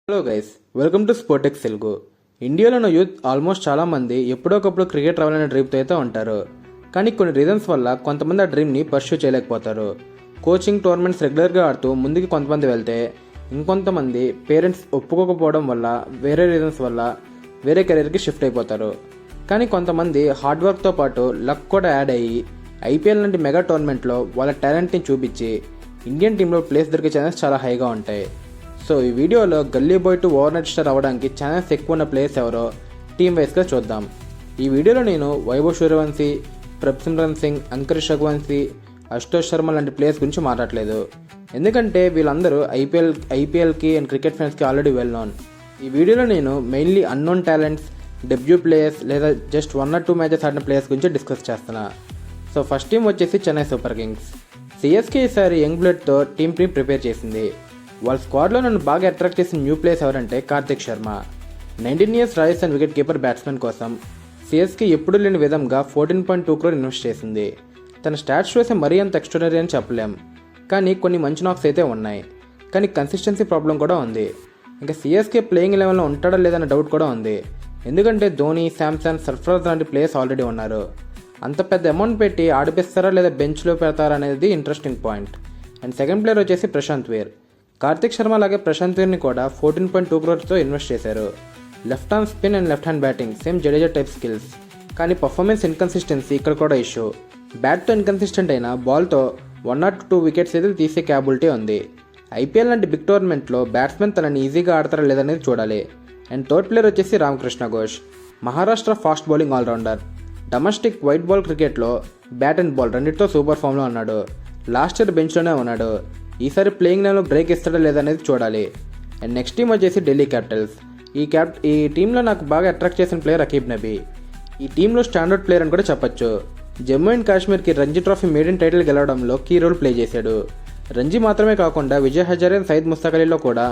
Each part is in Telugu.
Hello guys, welcome to Sportex Telugu. ఇండియాలోని యూత్ ఆల్మోస్ట్ చాలామంది ఎప్పుడోకప్పుడు క్రికెట్ రావాలనే డ్రీమ్తో అయితే ఉంటారు. కానీ కొన్ని రీజన్స్ వల్ల కొంతమంది ఆ డ్రీమ్ని పర్స్యూ చేయలేకపోతారు. కోచింగ్ టోర్నమెంట్స్ రెగ్యులర్గా ఆడుతూ ముందుకి కొంతమంది వెళ్తే, ఇంకొంతమంది పేరెంట్స్ ఒప్పుకోకపోవడం వల్ల వేరే రీజన్స్ వల్ల వేరే కెరీర్కి షిఫ్ట్ అయిపోతారు. కానీ కొంతమంది హార్డ్ వర్క్తో పాటు లక్ కూడా యాడ్ అయ్యి ఐపీఎల్ లాంటి మెగా టోర్నమెంట్లో వాళ్ళ టాలెంట్ని చూపించి ఇండియన్ టీంలో ప్లేస్ దొరికే ఛాన్సెస్ చాలా హైగా ఉంటాయి. సో ఈ వీడియోలో gully boy to overnight star అవ్వడానికి ఛాన్స్ ఎక్కువ ఉన్న ప్లేయర్స్ ఎవరో టీమ్ వైస్గా చూద్దాం. ఈ వీడియోలో నేను వైభవ్ సూర్యవంశీ, ప్రభ్సిమ్రన్ సింగ్, అంకురిష్ రఘువంశీ, అశుతోష్ శర్మ లాంటి ప్లేయర్స్ గురించి మాట్లాడలేదు. ఎందుకంటే వీళ్ళందరూ ఐపీఎల్కి అండ్ క్రికెట్ ఫ్యాన్స్కి ఆల్రెడీ వెల్ నోన్. ఈ వీడియోలో నేను mainly unknown talents, debut players లేదా జస్ట్ 1 or 2 మ్యాచెస్ ఆడిన ప్లేయర్స్ గురించి డిస్కస్ చేస్తున్నా. సో ఫస్ట్ టీం వచ్చేసి చెన్నై సూపర్ కింగ్స్. సిఎస్కే ఈసారి యంగ్ బ్లడ్తో టీంని ప్రిపేర్ చేసింది. వాళ్ళ స్క్వాడ్లో నన్ను బాగా అట్రాక్ట్ చేసిన న్యూ ప్లేయర్స్ ఎవరంటే Karthik Sharma. 19 years Rajasthan wicket keeper batsmen కోసం సిఎస్కే ఎప్పుడూ లేని విధంగా 14.2 crore ఇన్వెస్ట్ చేసింది. తన స్టాట్స్ చూస్తే మరీ అంత ఎక్స్ట్రాడనరీ అని చెప్పలేం, కానీ కొన్ని మంచి నాక్స్ అయితే ఉన్నాయి. కానీ కన్సిస్టెన్సీ ప్రాబ్లం కూడా ఉంది. ఇంకా సిఎస్కే ప్లేయింగ్ లెవెల్లో ఉంటాడా లేదన్న డౌట్ కూడా ఉంది. ఎందుకంటే ధోని, శాంసన్, సర్ఫరాజ్ లాంటి ప్లేయర్స్ ఆల్రెడీ ఉన్నారు. అంత పెద్ద అమౌంట్ పెట్టి ఆడిపిస్తారా లేదా బెంచ్లో పెడతారా అనేది interesting point. And second player వచ్చేసి ప్రశాంత్ వీర్. కార్తిక్ శర్మ అలాగే ప్రశాంత్ వీర్ని కూడా 14.2 crore ఇన్వెస్ట్ చేశారు. Left hand spin and left hand batting same Jadeja type skills. కానీ పర్ఫార్మెన్స్ ఇన్కన్సిస్టెన్సీ ఇక్కడ కూడా ఇష్యూ. బ్యాట్తో ఇన్కన్సిస్టెంట్ అయినా బాల్తో 1 or 2 వికెట్స్ అయితే తీసే క్యాబిలిటీ ఉంది. ఐపీఎల్ లాంటి బిగ్ టోర్నమెంట్లో బ్యాట్స్మెన్ తనని ఈజీగా ఆడతారా లేదనేది చూడాలి. అండ్ థర్డ్ ప్లేయర్ వచ్చేసి Ramakrishna Ghosh. Maharashtra fast bowling allrounder. Domestic white ball క్రికెట్లో బ్యాట్ అండ్ బాల్ రెండింటితో సూపర్ ఫామ్లో ఉన్నాడు. లాస్ట్ ఇయర్ బెంచ్లోనే ఉన్నాడు. ఈసారి ప్లేయింగ్ లెవెల్లో బ్రేక్ ఇస్తాడా లేదనేది చూడాలి. అండ్ నెక్స్ట్ టీం వచ్చేసి ఢిల్లీ క్యాపిటల్స్. ఈ టీంలో నాకు బాగా అట్రాక్ట్ చేసిన ప్లేయర్ అకీబ్ నబీ. ఈ టీంలో స్టాండర్డ్ ప్లేయర్ అని కూడా చెప్పొచ్చు. జమ్మూ అండ్ కాశ్మీర్కి రంజీ ట్రోఫీ మేడన్ టైటిల్ గెలవడంలో కీ రోల్ ప్లే చేశాడు. రంజీ మాత్రమే కాకుండా విజయ్ హజారే, సయద్ ముస్తాక్ అలీలో కూడా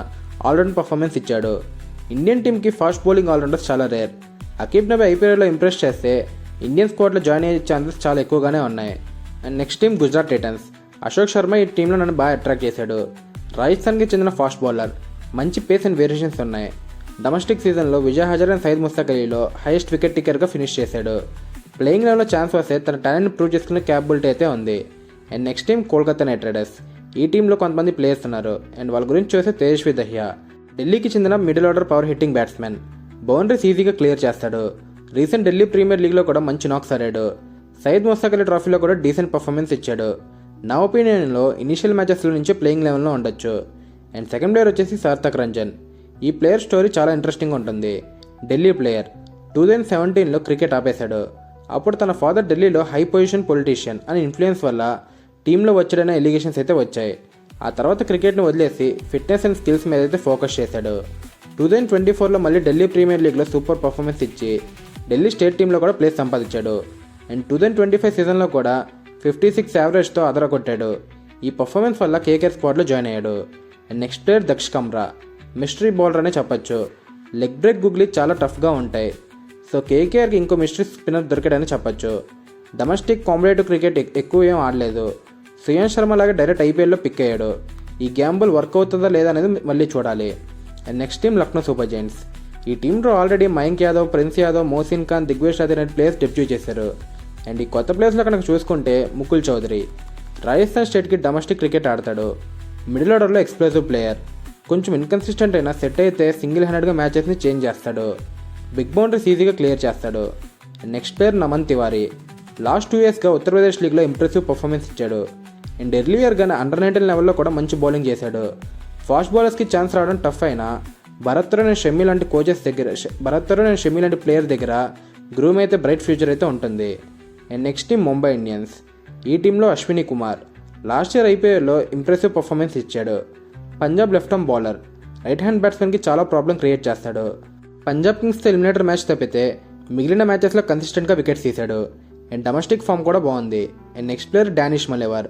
ఆల్రౌండ్ పర్ఫార్మెన్స్ ఇచ్చాడు. ఇండియన్ టీంకి ఫాస్ట్ బౌలింగ్ ఆల్రౌండర్స్ చాలా రేర్. అకీబ్ నబీ ఐపీఎల్లో ఇంప్రెస్ చేస్తే ఇండియన్ స్క్వాడ్లో జాయిన్ అయ్యే ఛాన్సెస్ చాలా ఎక్కువగానే ఉన్నాయి. And next team Gujarat Titans. Ashok Sharma ఈ టీంలో నన్ను బాగా అట్రాక్ట్ చేశాడు. రాజస్థాన్కి చెందిన ఫాస్ట్ బౌలర్. మంచి పేస్ అండ్ వేరియేషన్స్ ఉన్నాయి. డొమెస్టిక్ సీజన్లో విజయ్ హజారే అండ్ సయద్ ముస్తాక్ అలీలో హైయెస్ట్ వికెట్ టేకర్గా ఫినిష్ చేశాడు. ప్లేయింగ్ లెవెల్లో ఛాన్స్ వస్తే తన టాలెంట్ ప్రూవ్ చేసుకునే క్యాపబిలిటీ అయితే ఉంది. And next team Kolkata night riders. ఈ టీంలో కొంతమంది ప్లేయర్స్ ఉన్నారు. అండ్ వాళ్ళ గురించి చూస్తే తేజస్వి దహియా. ఢిల్లీకి చెందిన middle order power hitting batsmen. Boundaries ఈజీగా క్లియర్ చేస్తాడు. రీసెంట్ ఢిల్లీ ప్రీమియర్ లీగ్లో కూడా మంచి నాక్స్ ఆడాడు. సయద్ ముస్తాక్ అలీ ట్రోఫీలో కూడా డీసెంట్ పర్ఫార్మెన్స్ ఇచ్చాడు. నా ఒపీనియన్లో ఇనిషియల్ మ్యాచెస్లో నుంచే ప్లేయింగ్ లెవెల్లో ఉండొచ్చు. అండ్ సెకండ్ ప్లేయర్ వచ్చేసి సార్థక్ రంజన్. ఈ ప్లేయర్ స్టోరీ చాలా ఇంట్రెస్టింగ్ ఉంటుంది. ఢిల్లీ ప్లేయర్. 2017లో క్రికెట్ ఆపేశాడు. అప్పుడు తన ఫాదర్ ఢిల్లీలో హై పొజిషన్ పొలిటీషియన్ అని ఇన్ఫ్లుయెన్స్ వల్ల టీంలో వచ్చాడనే ఎలిగేషన్స్ అయితే వచ్చాయి. ఆ తర్వాత క్రికెట్ని వదిలేసి ఫిట్నెస్ అండ్ స్కిల్స్ మీద అయితే ఫోకస్ చేశాడు. 2024లో మళ్ళీ ఢిల్లీ ప్రీమియర్ లీగ్లో సూపర్ పర్ఫార్మెన్స్ ఇచ్చి ఢిల్లీ స్టేట్ టీంలో కూడా ప్లేస్ సంపాదించాడు. అండ్ 2025 సీజన్లో కూడా 56 యావరేజ్తో అదరగొట్టాడు. ఈ పర్ఫార్మెన్స్ వల్ల కేకేఆర్ స్క్వాడ్లో జాయిన్ అయ్యాడు. And next player Daksh Kamra. Mystery bowler అనే చెప్పొచ్చు. లెగ్ బ్రేక్ గుగ్లీ చాలా టఫ్గా ఉంటాయి. సో కేకేఆర్కి ఇంకో మిస్టరీ స్పిన్నర్ దొరికాడని చెప్పొచ్చు. డొమెస్టిక్ కాంపిటేటివ్ క్రికెట్ ఎక్కువ ఏం ఆడలేదు. సుయాన్ శర్మ లాగా డైరెక్ట్ ఐపీఎల్లో పిక్ అయ్యాడు. ఈ గ్యాంబుల్ వర్క్ అవుతుందా లేదా అనేది మళ్ళీ చూడాలి. And next team Lucknow super Giants. ఈ టీంలో ఆల్రెడీ మయాంక్ యాదవ్, ప్రిన్స్ యాదవ్, మోసిన్ ఖాన్, దిగ్వేష్ రాథీ అనే ప్లేయర్స్ డెబ్యూ చేశారు. అండ్ ఈ కొత్త ప్లేయర్స్లో కనుక చూసుకుంటే ముకుల్ చౌదరి. రాజస్థాన్ స్టేట్కి డొమెస్టిక్ క్రికెట్ ఆడతాడు. మిడిల్ ఆర్డర్లో ఎక్స్ప్లోజివ్ ప్లేయర్. కొంచెం ఇన్కన్సిస్టెంట్ అయినా సెట్ అయితే సింగిల్ హ్యాండెడ్గా మ్యాచెస్ని చేంజ్ చేస్తాడు. బిగ్ బౌండరీస్ ఈజీగా క్లియర్ చేస్తాడు. Next player Naman Tiwari. Last 2 yearsగా ఉత్తరప్రదేశ్ లీగ్లో ఇంప్రెసివ్ పర్ఫార్మెన్స్ ఇచ్చాడు. అండ్ ఎర్లీయర్గానే అండర్-19 లెవెల్లో కూడా మంచి బౌలింగ్ చేశాడు. ఫాస్ట్ బౌలర్స్కి ఛాన్స్ రావడం టఫ్ అయినా భరత్ తరుణ్ అండ్ షమి లాంటి ప్లేయర్ దగ్గర గ్రూమ్ అయితే బ్రైట్ ఫ్యూచర్ అయితే ఉంటుంది. And next team Mumbai Indians. ఈ టీంలో అశ్విని కుమార్. లాస్ట్ ఇయర్ ఐపీఎల్లో ఇంప్రెసివ్ పర్ఫార్మెన్స్ ఇచ్చాడు. Punjab left arm bowler. Right hand బ్యాట్స్మెన్కి చాలా ప్రాబ్లం క్రియేట్ చేస్తాడు. పంజాబ్ కింగ్స్తో ఎలిమినేటర్ మ్యాచ్ తప్పితే మిగిలిన మ్యాచెస్లో కన్సిస్టెంట్గా వికెట్స్ తీశాడు. అండ్ డొమెస్టిక్ ఫామ్ కూడా బాగుంది. And next player Danish Malewar.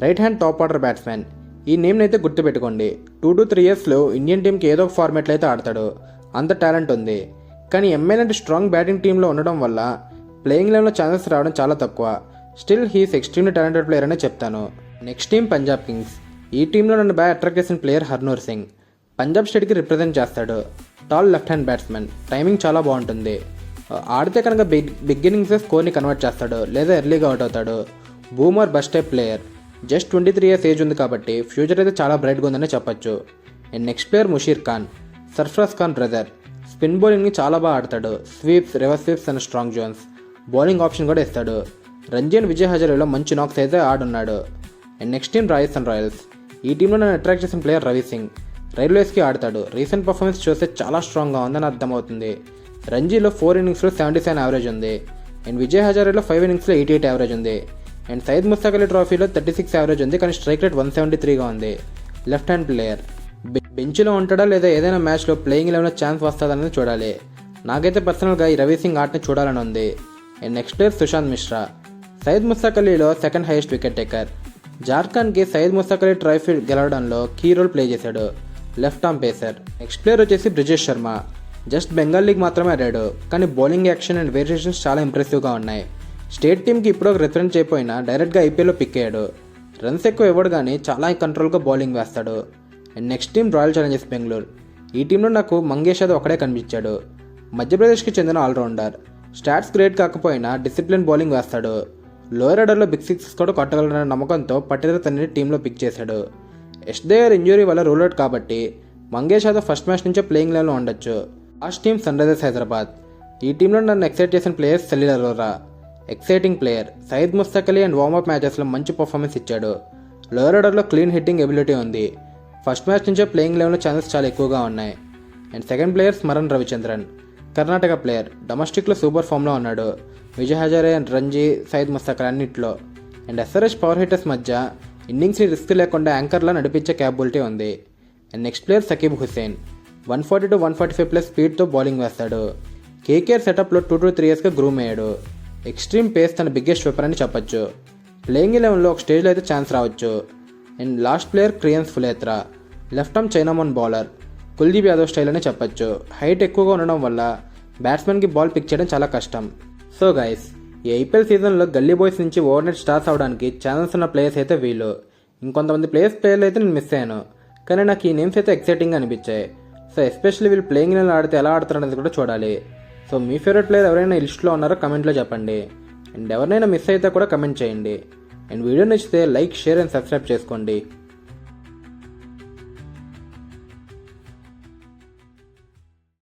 Right hand top order batsmen. ఈ నేమ్ని అయితే గుర్తుపెట్టుకోండి. 2 to 3 yearsలో ఇండియన్ టీంకి ఏదో ఒక ఫార్మాట్లో అయితే ఆడతాడు. అంత టాలెంట్ ఉంది. కానీ ఎంఐ లాంటి స్ట్రాంగ్ బ్యాటింగ్ టీంలో ఉండడం వల్ల ప్లేయింగ్ లెవెల్లో ఛాన్సెస్ రావడం చాలా తక్కువ. Still he's extremely talented player అనే చెప్తాను. Next team Punjab Kings. ఈ టీంలో నన్ను బాగా అట్రాక్ట్ చేసిన ప్లేయర్ హర్నూర్ సింగ్. పంజాబ్ స్టేట్కి రిప్రజెంట్ చేస్తాడు. Tall left hand batsmen, timing చాలా బాగుంటుంది. ఆడితే కనుక బిగినింగ్స్ స్కోర్ని కన్వర్ట్ చేస్తాడు లేదా ఎర్లీగా అవుట్ అవుతాడు. Boom or bust type player. Just 23 years age ఉంది కాబట్టి ఫ్యూచర్ అయితే చాలా బ్రైట్గా ఉందని చెప్పొచ్చు. And next player Musheer Khan, Sarfaraz Khan brother. Spin బౌలింగ్ని చాలా బాగా ఆడతాడు. Sweeps, reverse sweeps and strong zones. Bowling option కూడా ఇస్తాడు. రంజీ అండ్ విజయ్ హజారేలో మంచి నాక్స్ అయితే ఆడున్నాడు. And next team Rajasthan Royals. ఈ టీంలో నన్ను అట్రాక్ట్ చేసిన ప్లేయర్ రవి సింగ్. రైల్వేస్కి ఆడతాడు. రీసెంట్ పర్ఫార్మెన్స్ చూస్తే చాలా స్ట్రాంగ్గా ఉందని అర్థమవుతుంది. రంజీలో 4 ఇన్నింగ్స్లో 77 యావరేజ్ ఉంది. అండ్ విజయ్ హజారేలో 5 ఇన్నింగ్స్లో 88 యావరేజ్ ఉంది. అండ్ సయ్యద్ ముస్తాక్ అలీ ట్రోఫీలో 36 యావరేజ్ ఉంది, కానీ స్ట్రైక్ రేట్ 173గా ఉంది. Left hand player. బెంచ్లో ఉంటాడా లేదా ఏదైనా మ్యాచ్లో ప్లేయింగ్ లెవెల్లో ఛాన్స్ వస్తుందని చూడాలి. నాకైతే పర్సనల్గా ఈ రవి సింగ్ ఆటని చూడాలని ఉంది. And next player Sushant Mishra. Syed Mushtaq అలీలో సెకండ్ హైయెస్ట్ వికెట్ టేకర్. జార్ఖండ్కి సయ్యద్ ముస్తాక్ అలీ ట్రోఫీ గెలవడంలో కీ రోల్ ప్లే చేశాడు. Left arm pacer. Next player వచ్చేసి బ్రిజేష్ శర్మ. జస్ట్ బెంగాల్ లీగ్ మాత్రమే ఆడాడు, కానీ బౌలింగ్ యాక్షన్ అండ్ వేరియేషన్స్ చాలా ఇంప్రెసివ్గా ఉన్నాయి. స్టేట్ టీంకి ఇప్పుడు ఒక రిప్రజెంట్ చేయకపోయినా డైరెక్ట్గా ఐపీఎల్లో పిక్ అయ్యాడు. రన్స్ ఎక్కువ ఇవ్వడు కానీ చాలా కంట్రోల్గా బౌలింగ్ వేస్తాడు. And next team Royal Challengers Bengaluru. ఈ టీంలో నాకు మంగేష్ యాదవ్ ఒకడే కనిపించాడు. మధ్యప్రదేశ్కి చెందిన ఆల్రౌండర్. స్టాట్స్ గ్రేట్ కాకపోయినా డిసిప్లిన్ బౌలింగ్ వేస్తాడు. లోయర్ ఆర్డర్లో బిగ్ సిక్స్ కూడా కొట్టగలరన్న నమ్మకంతో పటేల్ తనని టీంలో పిక్ చేశాడు. ఎస్డేయర్ ఇంజురీ వల్ల రూల్ అవుట్ కాబట్టి మంగేష్ యాదవ్ ఫస్ట్ మ్యాచ్ నుంచే ప్లేయింగ్ లెవెల్లో ఉండొచ్చు. Last team Sunrisers Hyderabad. ఈ టీంలో నన్ను ఎక్సైట్ చేసిన players Salil Arora. Exciting player. Syed Mushtaq Ali and warmup మ్యాచెస్లో మంచి పర్ఫార్మెన్స్ ఇచ్చాడు. లోయర్ ఆర్డర్లో క్లీన్ హిట్టింగ్ ఎబిలిటీ ఉంది. ఫస్ట్ మ్యాచ్ నుంచే ప్లేయింగ్ లెవెల్లో ఛాన్సెస్ చాలా ఎక్కువగా ఉన్నాయి. And second player Smaran Ravichandran. Karnataka player. డొమెస్టిక్లో సూపర్ ఫామ్లో ఉన్నాడు. విజయ్ హజారే అండ్ రంజీ, సయ్యద్ ముస్తాక్ అలీ అన్నింటిలో. అండ్ ఎస్ఆర్హెచ్ పవర్ హిట్టర్స్ మధ్య ఇన్నింగ్స్ని రిస్క్ లేకుండా యాంకర్లా నడిపించే క్యాపబిలిటీ ఉంది. And next player Saqib Hussain. 140 to 145+ స్పీడ్తో బౌలింగ్ వేస్తాడు. కేకేఆర్ సెటప్లో 2 to 3 ఇయర్స్గా గ్రూమ్ అయ్యాడు. ఎక్స్ట్రీమ్ పేస్ తన బిగ్గెస్ట్ వెపన్ అని చెప్పొచ్చు. ప్లేయింగ్ 11లో ఒక స్టేజ్లో అయితే ఛాన్స్ రావచ్చు. And last player Kriyans Fuletra. Left arm chinaman bowler. Kuldeep Yadav style అని చెప్పొచ్చు. హైట్ ఎక్కువగా ఉండడం వల్ల బ్యాట్స్మెన్కి బాల్ పిక్ చేయడం చాలా కష్టం. సో గైస్, ఈ ఐపీఎల్ సీజన్లో గల్లీ బాయ్స్ నుంచి ఓవర్నైట్ స్టార్స్ అవడానికి ఛాన్స్ ఉన్న ప్లేయర్స్ అయితే వీళ్ళు. ఇంకొంతమంది పేర్లు అయితే నేను మిస్ అయ్యాను, కానీ నాకు ఈ నేమ్స్ అయితే ఎక్సైటింగ్గా అనిపించాయి. సో ఎస్పెషల్లీ వీళ్ళు ప్లేయింగ్ లెవెల్ ఆడితే ఎలా ఆడతారు అనేది కూడా చూడాలి. సో మీ ఫేవరెట్ ప్లేయర్ ఎవరైనా ఈ లిస్ట్లో ఉన్నారో కమెంట్లో చెప్పండి. అండ్ ఎవరినైనా మిస్ అయితే కూడా కమెంట్ చేయండి. అండ్ వీడియో నచ్చితే లైక్, షేర్ అండ్ సబ్స్క్రైబ్ చేసుకోండి.